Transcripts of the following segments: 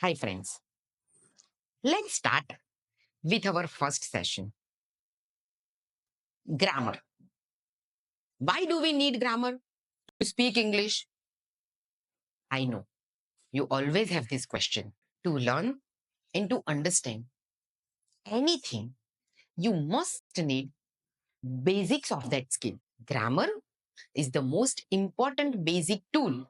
Hi, friends. Let's start with our first session grammar. Why do we need grammar to speak English? I know you always have this question. To learn and to understand anything, you must need basics of that skill. Grammar is the most important basic tool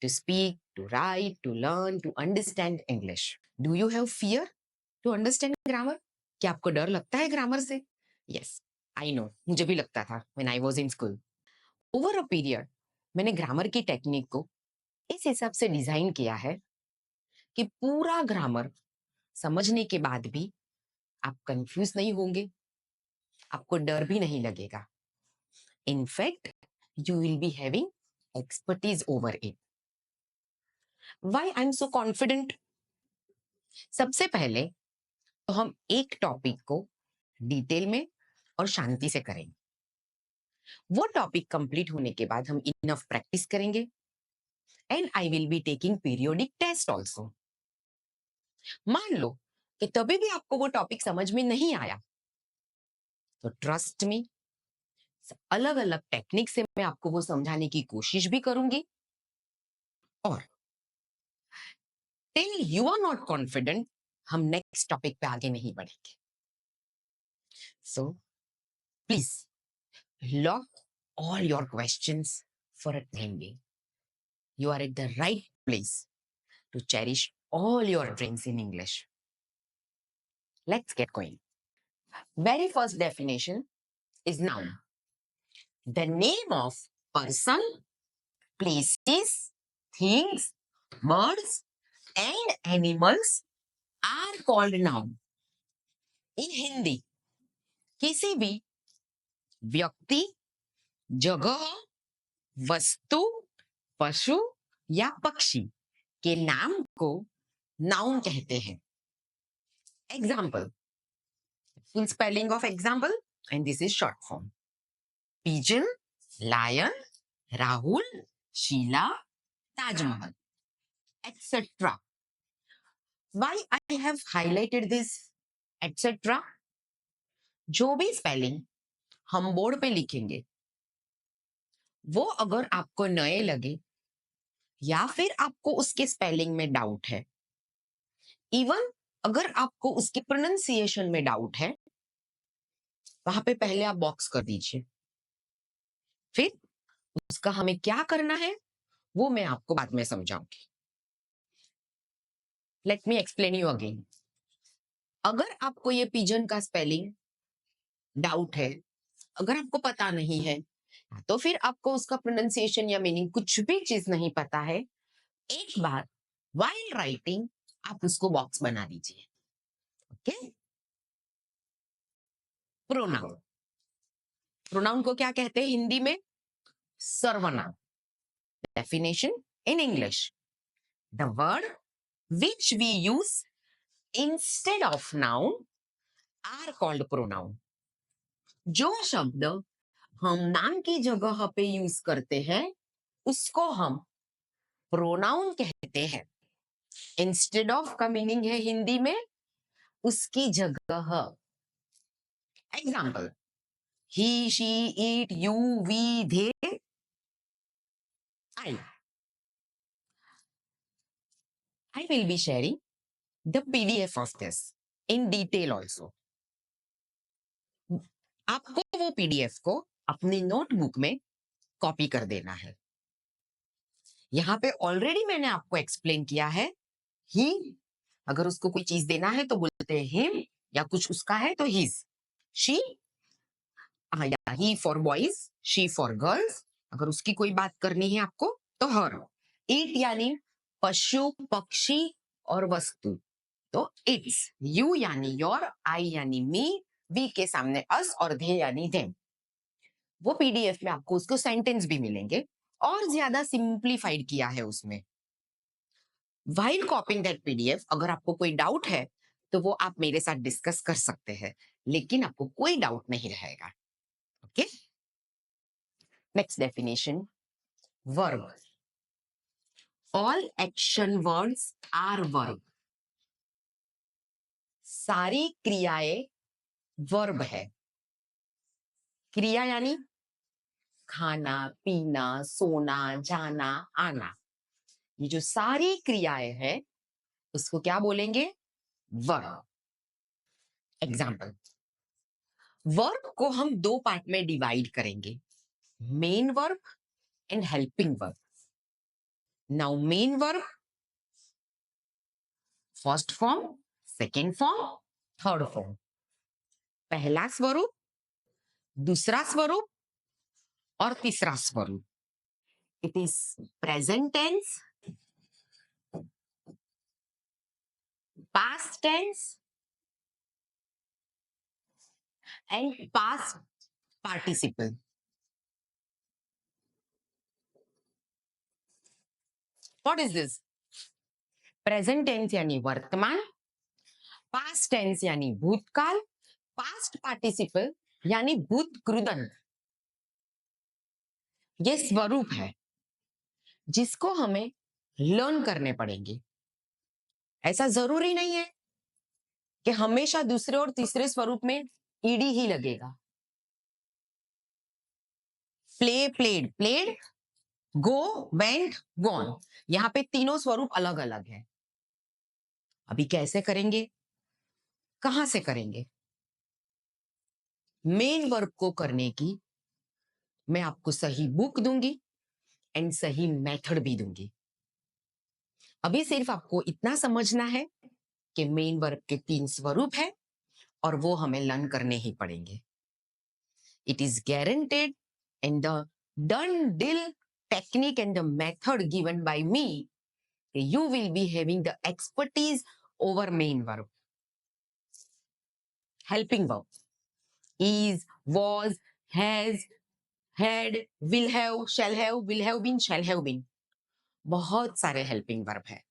to speak, to write, to learn, to understand English. Do you have fear to understand grammar? क्या आपको डर लगता है grammar से? Yes, I know. मुझे भी लगता था when I was in school. Over a period, मैंने ग्रामर की टेक्निक को इस हिसाब से डिजाइन किया है कि पूरा ग्रामर समझने के बाद भी आप कंफ्यूज नहीं होंगे, आपको डर भी नहीं लगेगा. In fact you will be having expertise over it. Why I am so confident? सबसे पहले तो हम एक टॉपिक को डिटेल में और शांति से करेंगे. वो टॉपिक कंप्लीट होने के बाद हम इनफ प्रैक्टिस करेंगे and I will be taking periodic test also. मान लो कि तभी भी आपको वो टॉपिक समझ में नहीं आया, तो ट्रस्ट मी, अलग अलग टेक्निक से मैं आपको वो समझाने की कोशिश भी करूंगी. और till you are not confident, हम नेक्स्ट टॉपिक पे आगे नहीं बढ़ेंगे. So please lock all your questions for a time being. You are at the right place to cherish all your dreams in English. Let's get going. Very first definition is noun. The name of person, places, things, birds, and animals are called noun. In Hindi किसी भी व्यक्ति, जगह, वस्तु, पशु या पक्षी के नाम को नाउन कहते हैं. Example, full spelling of example, and this is short form. Pigeon, lion, Rahul, Sheila, Taj Mahal, etc. Why I have highlighted this etc? जो भी स्पेलिंग हम बोर्ड पे लिखेंगे वो अगर आपको नए लगे या फिर आपको उसके स्पेलिंग में डाउट है, इवन अगर आपको उसके प्रोनाउंसिएशन में डाउट है, वहां पे पहले आप बॉक्स कर दीजिए. फिर उसका हमें क्या करना है वो मैं आपको बाद में समझाऊंगी. Let me explain you again. अगर आपको ये पिजन का स्पेलिंग डाउट है, अगर आपको पता नहीं है, तो फिर आपको उसका प्रोनाउंसिएशन या मीनिंग कुछ भी चीज नहीं पता है, एक बार व्हाइल राइटिंग आप उसको बॉक्स बना दीजिए. ओके. प्रोनाउन. प्रोनाउन को क्या कहते हैं हिंदी में? सर्वनाम. Definition in English, the word which we use instead of noun are called pronoun. जो शब्द हम नाम की जगह पे यूज करते हैं उसको हम प्रोनाउन कहते हैं. इंस्टेड ऑफ का मीनिंग है हिंदी में उसकी जगह. Example, he, she, it, you, we, they, I. I will be sharing the PDF of this in detail also. आपको वो PDF को अपनी नोटबुक में कॉपी कर देना है. यहाँ पे ऑलरेडी मैंने आपको एक्सप्लेन किया है. ही, अगर उसको कोई चीज देना है तो बोलते हैं हिम, या कुछ उसका है तो हिज. शी, या he for boys, she for girls. अगर उसकी कोई बात करनी है आपको तो हर. इट यानी पशु, पक्षी और वस्तु, तो इट्स. यू यानी योर, आई यानी मी, वी के सामने अस और दे यानी देम. वो पीडीएफ में आपको उसको सेंटेंस भी मिलेंगे और ज्यादा सिंप्लीफाइड किया है उसमें. व्हाइल कॉपिंग दैट पीडीएफ, अगर आपको कोई डाउट है तो वो आप मेरे साथ डिस्कस कर सकते हैं, लेकिन आपको कोई डाउट नहीं रहेगा. Okay. Next definition, verb. All action words are verb. सारी क्रियाएं वर्ब है। क्रिया यानी खाना, पीना, सोना, जाना, आना, ये जो सारी क्रियाएं हैं उसको क्या बोलेंगे? वर्ब। एग्जाम्पल, वर्ब को हम दो पार्ट में डिवाइड करेंगे, main verb and helping verb. Now main verb, first form, second form, third form. पहला स्वरूप, दूसरा स्वरूप और तीसरा स्वरूप। It is present tense, past tense and past participle. What is this? Present tense यानी वर्तमान, पास्ट टेंस यानी भूतकाल, पास्ट पार्टिसिपल यानी भूत कृदंत। ये स्वरूप है जिसको हमें लर्न करने पड़ेंगे। ऐसा जरूरी नहीं है कि हमेशा दूसरे और तीसरे स्वरूप में ईडी ही लगेगा। प्ले, प्लेड, प्लेड, गो, वेंट, गॉन, यहां पे तीनों स्वरूप अलग अलग है। अभी कैसे करेंगे, कहां से करेंगे? मेन वर्ब को करने की मैं आपको सही बुक दूंगी एंड सही मेथड भी दूंगी। अभी सिर्फ आपको इतना समझना है कि मेन वर्ब के तीन स्वरूप है और वो हमें लर्न करने ही पड़ेंगे। It is guaranteed and the done deal technique and the method given by me, you will be having the expertise over main verb. Helping verb is, was, has, had, will have been, shall have been. बहुत सारे helping verb है।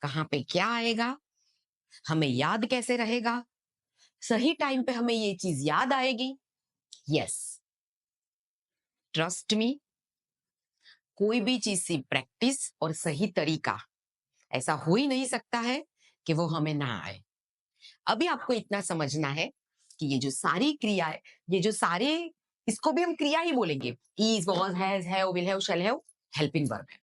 कहां पे क्या आएगा, हमें याद कैसे रहेगा, सही टाइम पे हमें ये चीज याद आएगी। यस, ट्रस्ट मी, कोई भी चीज की प्रैक्टिस और सही तरीका ऐसा हो ही नहीं सकता है कि वो हमें ना आए। अभी आपको इतना समझना है कि ये जो सारी क्रिया है, ये जो सारे, इसको भी हम क्रिया ही बोलेंगे। Is, was, has, have, will have, shall have, helping verb है।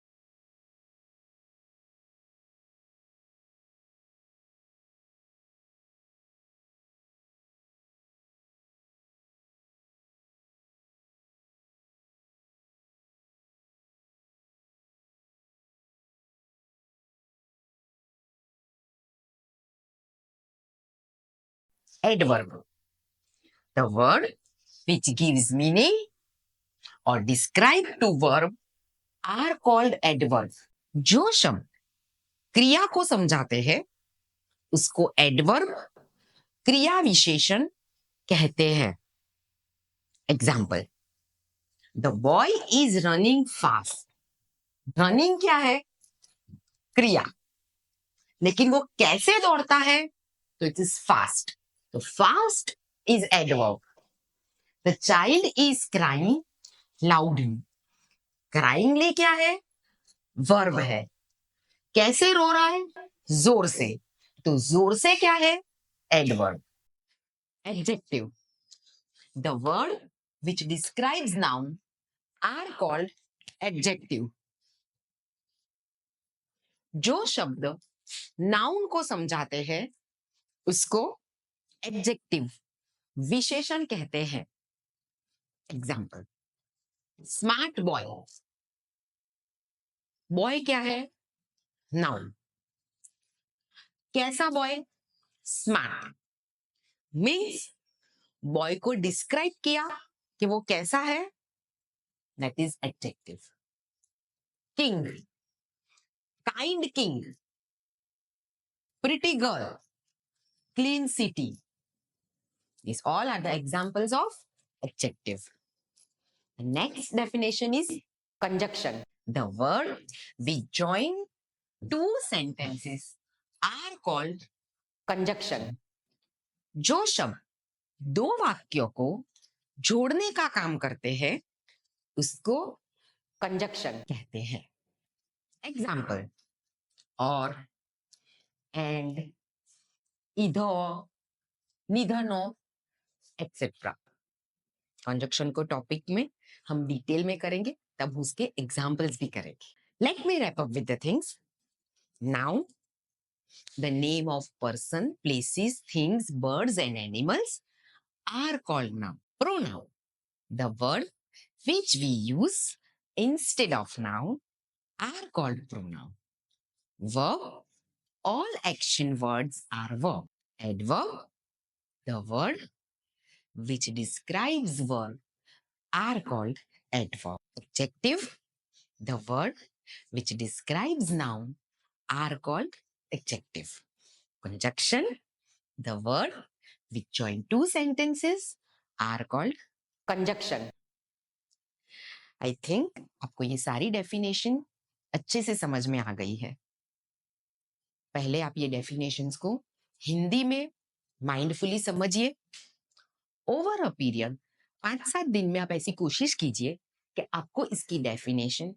Adverb, the word which gives meaning or describe to verb are called adverbs. जो शब्द क्रिया को समझाते हैं उसको एडवर्ब, क्रिया विशेषण कहते हैं। Example, the boy is running fast. Running क्या है? क्रिया। लेकिन वो कैसे दौड़ता है? तो इट इज फास्ट। तो fast is adverb. The child is crying loudly. Cryingly क्या है? वर्ब है। कैसे रो रहा है? जोर से। तो जोर से क्या है? Adverb. Adjective, the word which describes noun are called adjective. जो शब्द नाउन को समझाते हैं उसको एडजेक्टिव, विशेषण कहते हैं। Example, smart boy. बॉय क्या है? नाउन। कैसा बॉय? स्मार्ट। मीन्स बॉय को डिस्क्राइब किया कि वो कैसा है, that is adjective. King, kind king, pretty girl, clean city, these all are the examples of adjective. The next definition is conjunction, the word which join two sentences are called conjunction. जो शब्द दो वाक्यों को जोड़ने का काम करते हैं उसको कंजक्शन कहते हैं। एग्जाम्पल, और, एंड, इधर, neither nor, etc. कंजक्शन को टॉपिक में हम डिटेल में करेंगे, तब उसके एग्जाम्पल्स भी करेंगे. Let me wrap up with the things. Noun, the name of person, places, things, birds and animals are called noun. Pronoun, the word which we use instead of noun are called pronoun. Verb, all action words are verb. Adverb, the word which describes verb are called adverb. Adjective, the word which describes noun are called adjective. Conjunction, the word which join two sentences are called conjunction. I think आपको ये सारी definition अच्छे से समझ में आ गई है. पहले आप ये डेफिनेशंस को हिंदी में माइंडफुली समझिए. ओवर अ पीरियड 5-7 दिन में आप ऐसी कोशिश कीजिए कि आपको इसकी डेफिनेशन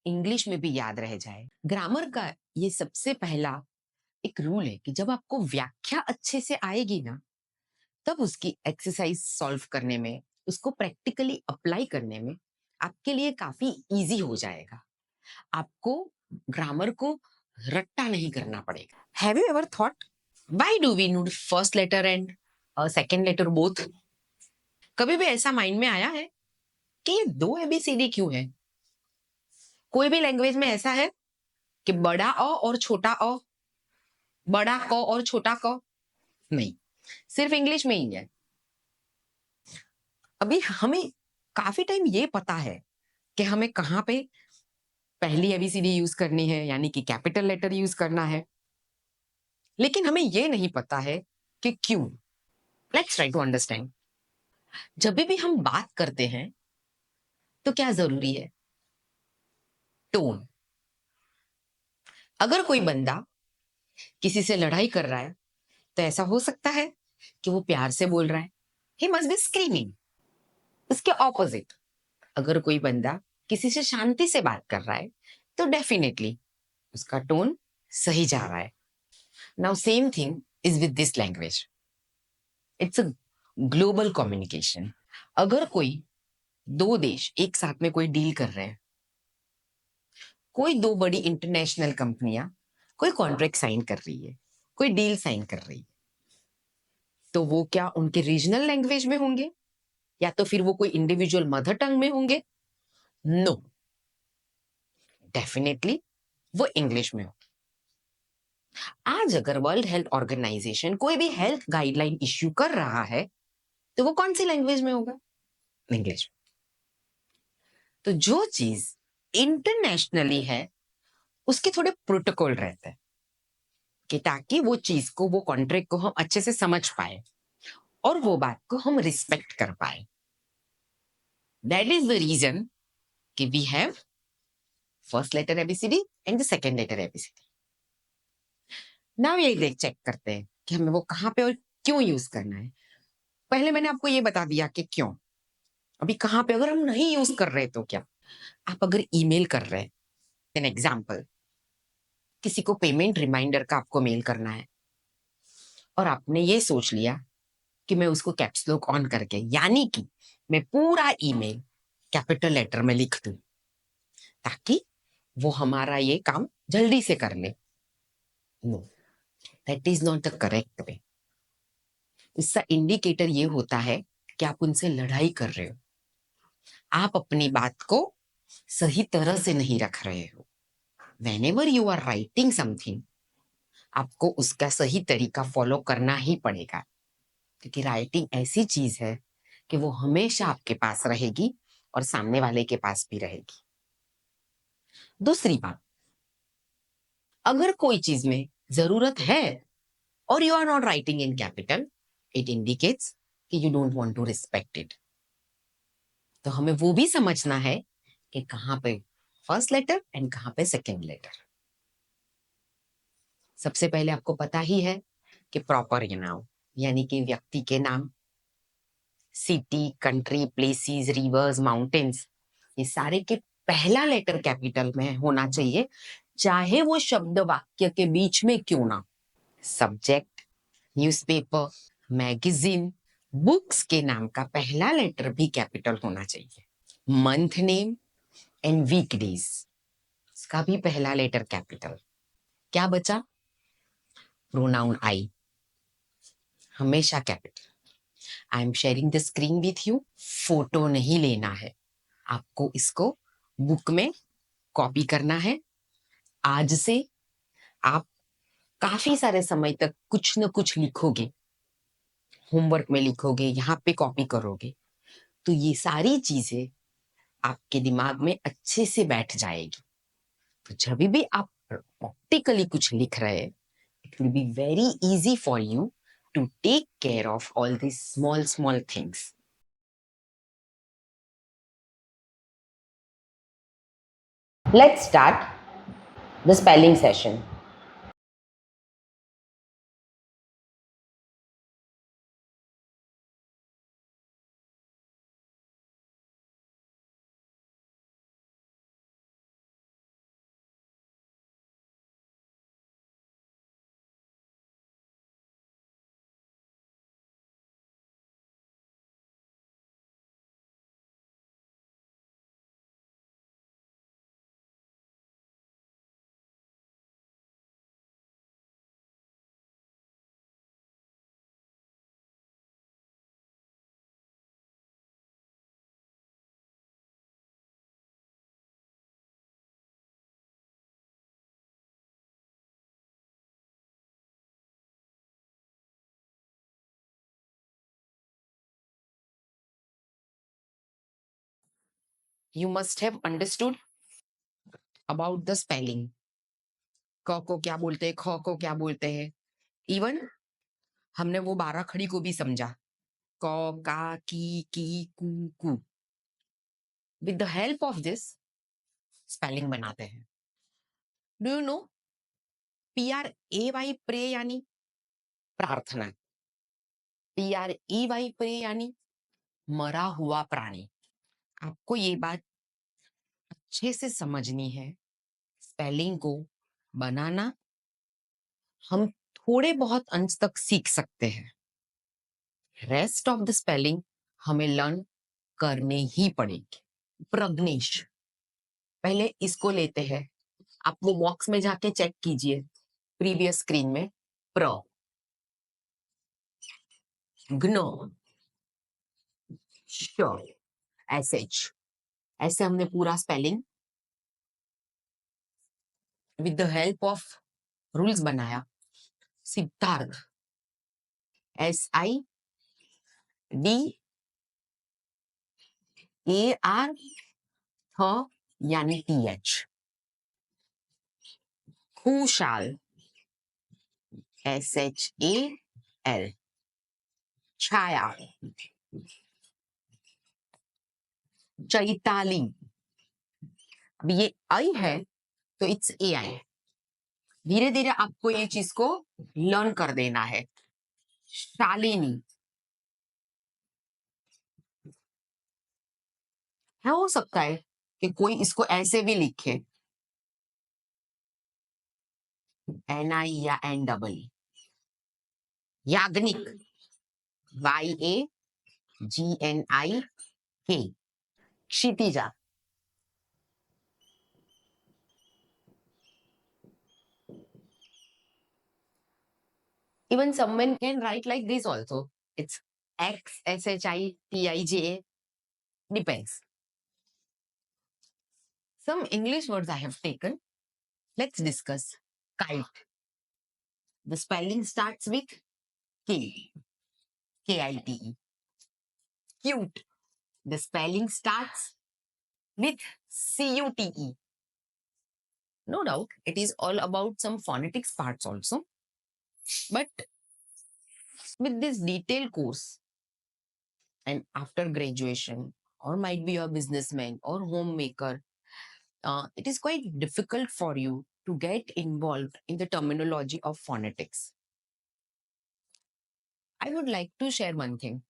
इंग्लिश में भी याद रह जाए. ग्रामर का ये सबसे पहला एक रूल है कि जब आपको व्याख्या अच्छे से आएगी ना, तब उसकी एक्सरसाइज सॉल्व करने में, उसको प्रैक्टिकली अप्लाई करने में आपके लिए काफी इजी हो जाएगा. आपको ग्रामर को रट्टा नहीं करना पड़ेगा. Have you ever thought why do we need first letter and second letter both? कभी भी ऐसा माइंड में आया है कि ये दो एबीसीडी क्यों है? कोई भी लैंग्वेज में ऐसा है कि बड़ा अ और छोटा अ, बड़ा क और छोटा क? नहीं, सिर्फ इंग्लिश में ही है. अभी हमें काफी टाइम ये पता है कि हमें कहाँ पे पहली एबीसीडी यूज करनी है, यानी कि कैपिटल लेटर यूज करना है, लेकिन हमें ये नहीं पता है कि क्यों. Let's try to understand. जब भी हम बात करते हैं तो क्या जरूरी है? टोन. अगर कोई बंदा किसी से लड़ाई कर रहा है तो ऐसा हो सकता है कि वो प्यार से बोल रहा है, ही मस्ट बी स्क्रीमिंग. उसके ऑपोजिट, अगर कोई बंदा किसी से शांति से बात कर रहा है तो डेफिनेटली उसका टोन सही जा रहा है. Now same thing is with this language. It's a global communication. अगर कोई दो देश एक साथ में कोई डील कर रहे हैं, कोई दो बड़ी इंटरनेशनल कंपनियां कोई कॉन्ट्रैक्ट साइन कर रही है, कोई डील साइन कर रही है, तो वो क्या उनके रीजनल लैंग्वेज में होंगे या तो फिर वो कोई इंडिविजुअल मदर टंग में होंगे? नो, डेफिनेटली वो इंग्लिश में हो. आज अगर वर्ल्ड हेल्थ ऑर्गेनाइजेशन कोई भी हेल्थ गाइडलाइन इश्यू कर रहा है तो वो कौन सी लैंग्वेज में होगा? इंग्लिश. तो जो चीज इंटरनेशनली है उसके थोड़े प्रोटोकॉल रहते हैं कि ताकि वो चीज को, वो कॉन्ट्रैक्ट को हम अच्छे से समझ पाए और वो बात को हम रिस्पेक्ट कर पाए. दैट इज द रीजन कि we have first letter A B C D and the second letter A B C D. Now ये देख चेक करते हैं कि हमें वो कहाँ पे और क्यों यूज करना है. पहले मैंने आपको ये बता दिया कि क्यों. अभी कहाँ पे अगर हम नहीं यूज कर रहे तो क्या? आप अगर ईमेल कर रहे हैं, एन एग्जाम्पल, किसी को पेमेंट रिमाइंडर का आपको मेल करना है और आपने ये सोच लिया कि मैं उसको कैप्स लॉक ऑन करके, यानी कि मैं पूरा ईमेल कैपिटल लेटर में लिख दूं ताकि वो हमारा ये काम जल्दी से कर ले. No, that is not the correct way. इसका इंडिकेटर ये होता है कि आप उनसे लड़ाई कर रहे हो, आप अपनी बात को सही तरह से नहीं रख रहे हो. whenever you are writing something, आपको उसका सही तरीका फॉलो करना ही पड़ेगा, क्योंकि राइटिंग ऐसी चीज है कि वो हमेशा आपके पास रहेगी और सामने वाले के पास भी रहेगी. दूसरी बात, अगर कोई चीज में जरूरत है और you are not writing in capital, it indicates कि you don't want to respect it. तो हमें वो भी समझना है कि कहाँ पे फर्स्ट लेटर एंड कहाँ पे सेकेंड लेटर. सबसे पहले आपको पता ही है कि प्रॉपर नाउन यानी कि व्यक्ति के नाम, city, country, places, reverse, mountains, ये सारे के पहला लेटर कैपिटल में होना चाहिए, चाहे वो शब्द वाक्य के बीच में क्यों ना. सब्जेक्ट, न्यूज़पेपर, मैगजीन, बुक्स के नाम का पहला लेटर भी कैपिटल होना चाहिए। Month name and week days, इसका भी पहला लेटर कैपिटल। क्या बचा? प्रोनाउन आई, हमेशा capital. I am sharing the screen with you, photo नहीं लेना है आपको, इसको बुक में कॉपी करना है। आज से आप काफी सारे समय तक कुछ न कुछ लिखोगे, होमवर्क में लिखोगे, यहाँ पे कॉपी करोगे, तो ये सारी चीजें आपके दिमाग में अच्छे से बैठ जाएगी। तो जब भी आप प्रैक्टिकली कुछ लिख रहे हैं, it will be very easy for you to take care of all this small small things. Let's start the spelling session. You must have understood about the spelling. क को क्या बोलते हैं, ख को क्या बोलते हैं। इवन हमने वो 12 खड़ी को भी समझा, क, का, की, कू। With the help of this spelling बनाते हैं। Do you know PRAY pray यानी प्रार्थना, PREY प्रे यानी मरा हुआ प्राणी। आपको ये बात अच्छे से समझनी है। स्पेलिंग को बनाना हम थोड़े बहुत अंश तक सीख सकते हैं, रेस्ट ऑफ द स्पेलिंग हमें लर्न करने ही पड़ेगी। प्रग्नेश, पहले इसको लेते हैं। आप वो बॉक्स में जाके चेक कीजिए, प्रीवियस स्क्रीन में। प्र, ग्नो, श, SH, ऐसे हमने पूरा spelling with the help of rules बनाया। सिद्धार्थ, SIDAR, यानी TH। खुशाल, SHAL। छाया, चैताली, अब ये आई है तो इट्स AI। धीरे धीरे आपको ये चीज को लर्न कर देना है। शालिनी है, हो सकता है कि कोई इसको ऐसे भी लिखे, NI या NEE। Yagnik, YAGNIK। Kshitija, even someone can write like this also, it's XSHITIJA, depends. Some English words I have taken. Let's discuss. Kite, the spelling starts with K, KITE. Cute, the spelling starts with CUTE. No doubt, it is all about some phonetics parts also. But with this detailed course, and after graduation, or might be a businessman or homemaker, it is quite difficult for you to get involved in the terminology of phonetics. I would like to share one thing.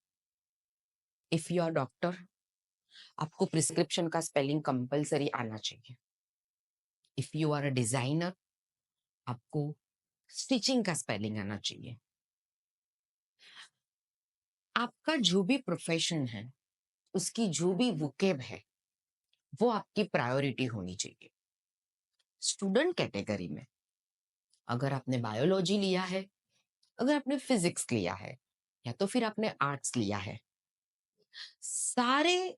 If you are doctor, आपको prescription का spelling compulsory आना चाहिए। If you are a designer, आपको stitching का spelling आना चाहिए। आपका जो भी प्रोफेशन है, उसकी जो भी वोकेब है, वो आपकी प्रायोरिटी होनी चाहिए। स्टूडेंट कैटेगरी में अगर आपने बायोलॉजी लिया है, अगर आपने फिजिक्स लिया है, या तो फिर आपने आर्ट्स लिया है, सारे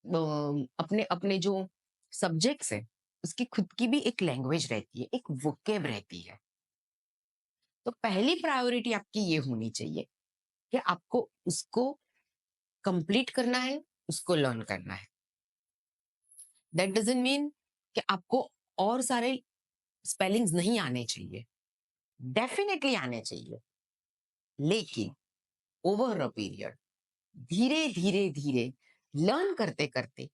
अपने अपने जो सब्जेक्ट्स हैं, उसकी खुद की भी एक लैंग्वेज रहती है, एक वोकेब रहती है। तो पहली प्रायोरिटी आपकी ये होनी चाहिए कि आपको उसको कंप्लीट करना है, उसको लर्न करना है। दैट डजंट मीन कि आपको और सारे स्पेलिंग्स नहीं आने चाहिए, डेफिनेटली आने चाहिए, लेकिन ओवर अ पीरियड धीरे धीरे धीरे लर्न करते करते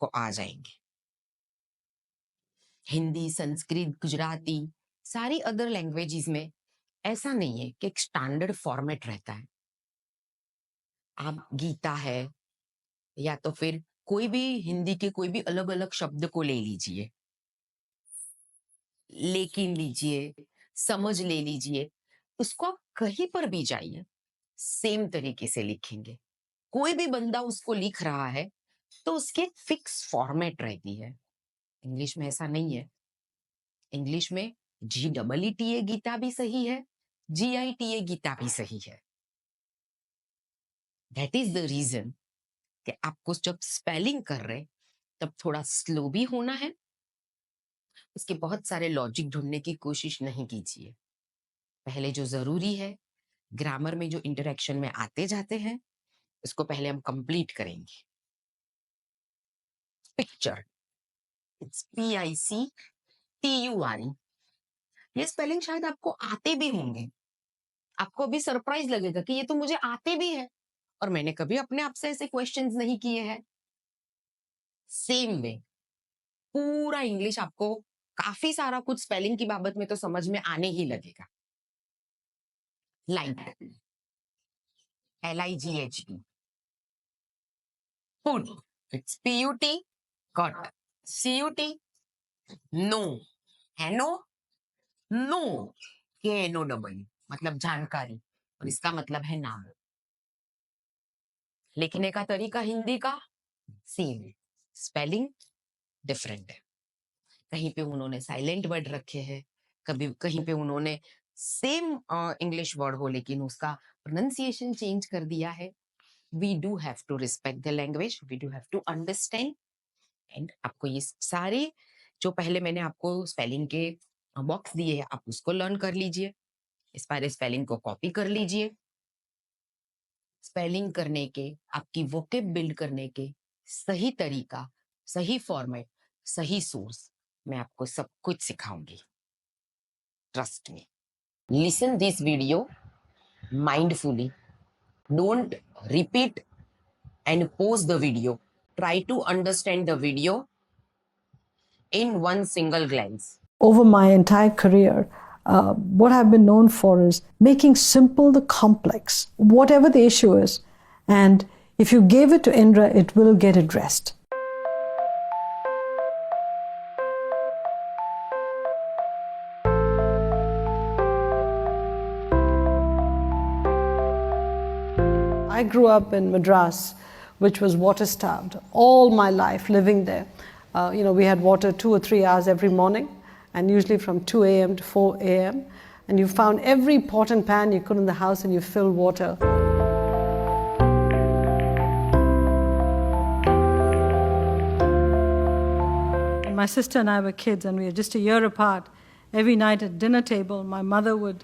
को आ जाएंगे। हिंदी, संस्कृत, गुजराती, सारी अदर लैंग्वेजेस में ऐसा नहीं है कि एक स्टैंडर्ड फॉर्मेट रहता है। आप गीता है या तो फिर कोई भी हिंदी के कोई भी अलग अलग शब्द को ले लीजिए, लेकिन लीजिए, समझ ले लीजिए, उसको आप कहीं पर भी जाइए, सेम तरीके से लिखेंगे। कोई भी बंदा उसको लिख रहा है तो उसके फिक्स फॉर्मेट रहती है। इंग्लिश में ऐसा नहीं है। इंग्लिश में GEETA गीता भी सही है, GITA गीता भी सही है। दैट इज द रीजन कि आपको जब स्पेलिंग कर रहे तब थोड़ा स्लो भी होना है, उसके बहुत सारे लॉजिक ढूंढने की कोशिश नहीं कीजिए। पहले जो जरूरी है, ग्रामर में जो इंटरेक्शन में आते जाते हैं, उसको पहले हम कंप्लीट करेंगे। Picture, it's PICTURE। ये स्पेलिंग शायद आपको आते भी होंगे, आपको अभी सरप्राइज लगेगा कि ये तो मुझे आते भी है और मैंने कभी अपने आप से ऐसे क्वेश्चंस नहीं किए हैं। सेम वे पूरा इंग्लिश आपको काफी सारा कुछ स्पेलिंग की बाबत में तो समझ में आने ही लगेगा। Like, LIGHT, food, it's PUT, got, CUT, no, है नो, नो, KNOW, मतलब जानकारी, और इसका मतलब है नाम। लिखने का तरीका हिंदी का सेम, स्पेलिंग डिफरेंट है। कहीं पे उन्होंने साइलेंट वर्ड रखे हैं, कभी कहीं पे उन्होंने सेम इंग्लिश वर्ड हो लेकिन उसका प्रोनाउंसिएशन चेंज कर दिया है। We do have to respect the language, we do have to understand. And आपको ये सारे जो पहले मैंने आपको स्पेलिंग के बॉक्स दिए हैं, आप उसको लर्न कर लीजिए, इस सारे स्पेलिंग को कॉपी कर लीजिए। स्पेलिंग करने के, आपकी वोकेब बिल्ड करने के सही तरीका, सही फॉर्मेट, सही सोर्स, मैं आपको सब कुछ सिखाऊंगी। Trust me. Listen this video mindfully. Don't repeat and pause the video. Try to understand the video in one single glance. Over my entire career, what I've been known for is making simple the complex, whatever the issue is. And if you gave it to Indra, it will get addressed. I grew up in Madras, which was water-starved. All my life living there, we had water 2 or 3 hours every morning, and usually from 2 a.m. to 4 a.m. And you found every pot and pan you could in the house, and you filled water. My sister and I were kids, and we were just a year apart. Every night at dinner table, my mother would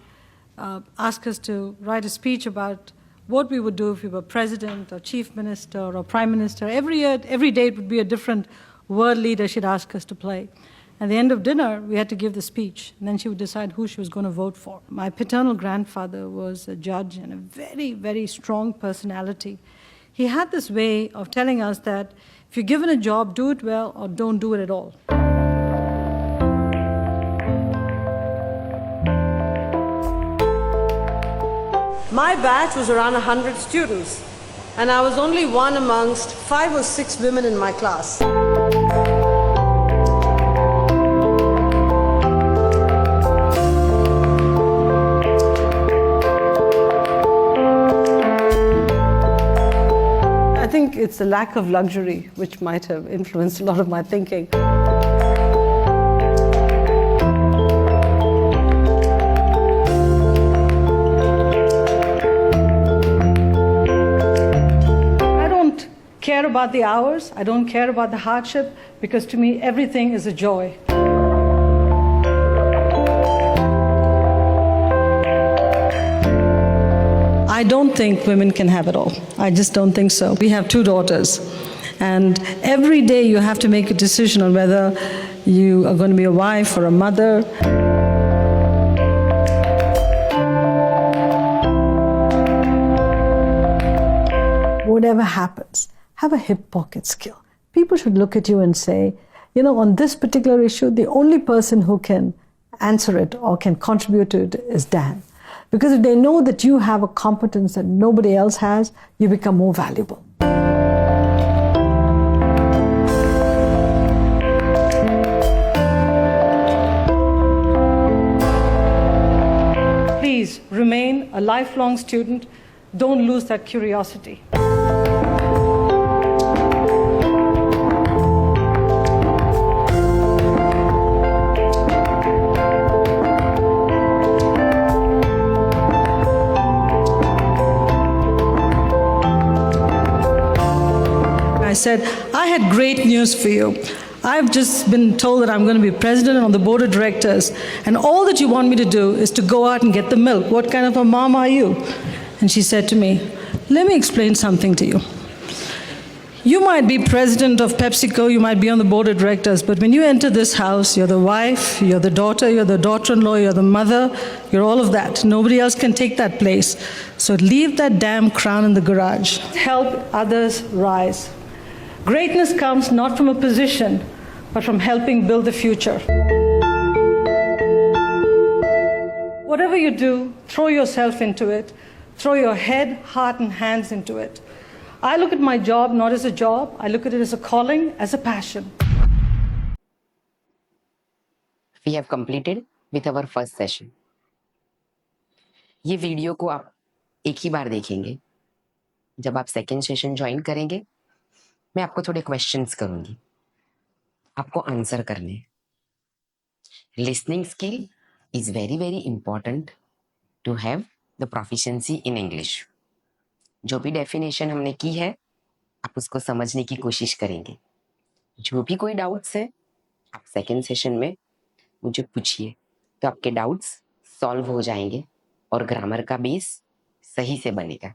ask us to write a speech about what we would do if we were president or chief minister or prime minister. Every year, every day it would be a different world leader she'd ask us to play. At the end of dinner, we had to give the speech, and then she would decide who she was going to vote for. My paternal grandfather was a judge and a very, very strong personality. He had this way of telling us that if you're given a job, do it well or don't do it at all. My batch was around 100 students, and I was only one amongst 5 or 6 women in my class. I think it's the lack of luxury which might have influenced a lot of my thinking. I don't care about the hours, I don't care about the hardship, because to me everything is a joy. I don't think women can have it all. I just don't think so. We have 2 daughters, and every day you have to make a decision on whether you are going to be a wife or a mother. Whatever happens, have a hip pocket skill. People should look at you and say, you know, on this particular issue, the only person who can answer it or can contribute to it is Dan. Because if they know that you have a competence that nobody else has, you become more valuable. Please remain a lifelong student. Don't lose that curiosity. I said, I had great news for you. I've just been told that I'm going to be president on the board of directors, and all that you want me to do is to go out and get the milk. What kind of a mom are you? And she said to me, let me explain something to you. You might be president of PepsiCo, you might be on the board of directors, but when you enter this house, you're the wife, you're the daughter, you're the daughter-in-law, you're the mother, you're all of that. Nobody else can take that place. So leave that damn crown in the garage. Help others rise. Greatness comes not from a position, but from helping build the future. Whatever you do, throw yourself into it. Throw your head, heart, and hands into it. I look at my job not as a job, I look at it as a calling, as a passion. We have completed with our first session. ये video को आप एक ही बार देखेंगे. जब आप second session join करेंगे, मैं आपको थोड़े क्वेश्चंस करूंगी, आपको आंसर करने. Listening skill is very very important to have the proficiency in English. जो भी डेफिनेशन हमने की है, आप उसको समझने की कोशिश करेंगे. जो भी कोई डाउट्स है, आप सेकेंड सेशन में मुझे पूछिए, तो आपके डाउट्स सॉल्व हो जाएंगे और ग्रामर का बेस सही से बनेगा.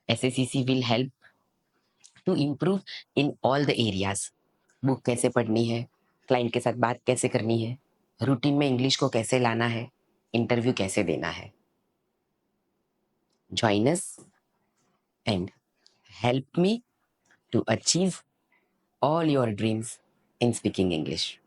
SSCC will help to improve in all the areas. Book कैसे पढ़नी है, क्लाइंट के साथ बात कैसे करनी है, रूटीन में इंग्लिश को कैसे लाना है, इंटरव्यू कैसे देना है. Join us and help me to achieve all your dreams in speaking English.